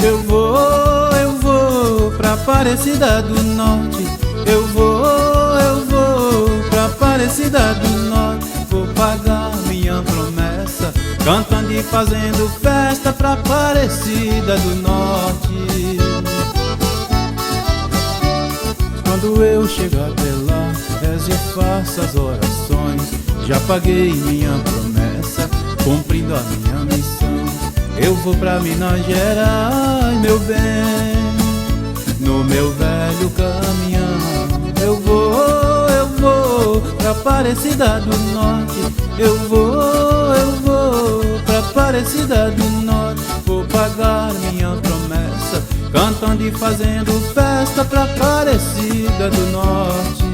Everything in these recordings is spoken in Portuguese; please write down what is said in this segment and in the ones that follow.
eu vou pra Aparecida do Norte. Eu vou pra Aparecida do Norte. Vou pagar minha promessa, cantando e fazendo festa pra Aparecida do Norte. Quando eu chegar até lá, rezo e faço as orações. Já paguei minha promessa, cumprindo a minha missão. Eu vou pra Minas Gerais, meu bem, no meu velho caminhão. Eu vou pra Aparecida do Norte. Eu vou pra Aparecida do Norte. Vou pagar minha promessa, cantando e fazendo festa pra Aparecida do Norte.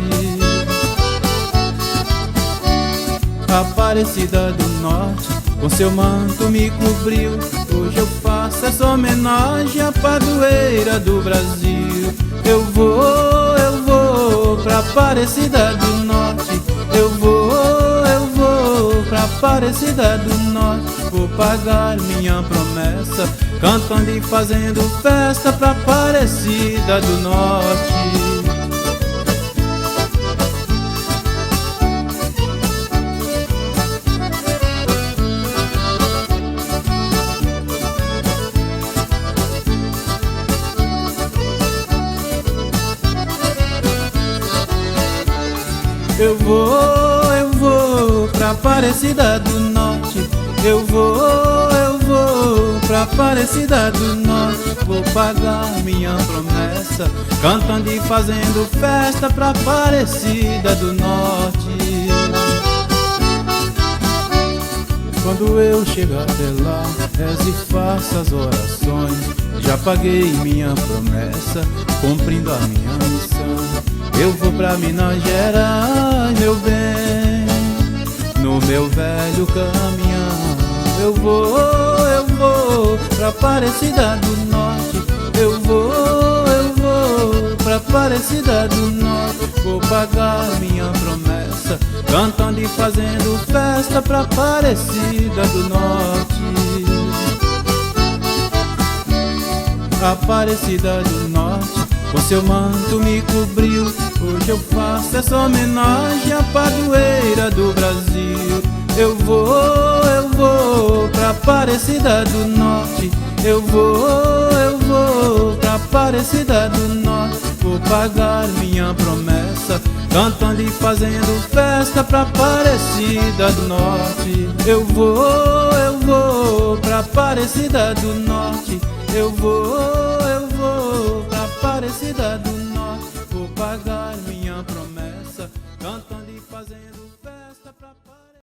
Aparecida do Norte, com seu manto me cobriu. Hoje eu faço essa homenagem à padroeira do Brasil. Eu vou pra Aparecida do Norte. Eu vou pra Aparecida do Norte. Vou pagar minha promessa, cantando e fazendo festa pra Aparecida do Norte. Eu vou pra Aparecida do Norte. Eu vou pra Aparecida do Norte. Vou pagar minha promessa, cantando e fazendo festa pra Aparecida do Norte. Quando eu chegar até lá, rezo e faço as orações. Já paguei minha promessa, cumprindo a minha missão. Eu vou pra Minas Gerais, meu bem, no meu velho caminhão. Eu vou pra Aparecida do Norte. Eu vou pra Aparecida do Norte. Vou pagar minha promessa, cantando e fazendo festa pra Aparecida do Norte. Aparecida do Norte, com seu manto me cobriu. Hoje eu faço essa homenagem à padroeira do Brasil. Eu vou pra Aparecida do Norte. Eu vou pra Aparecida do Norte. Vou pagar minha promessa, cantando e fazendo festa pra Aparecida do Norte. Eu vou pra Aparecida do Norte. Eu vou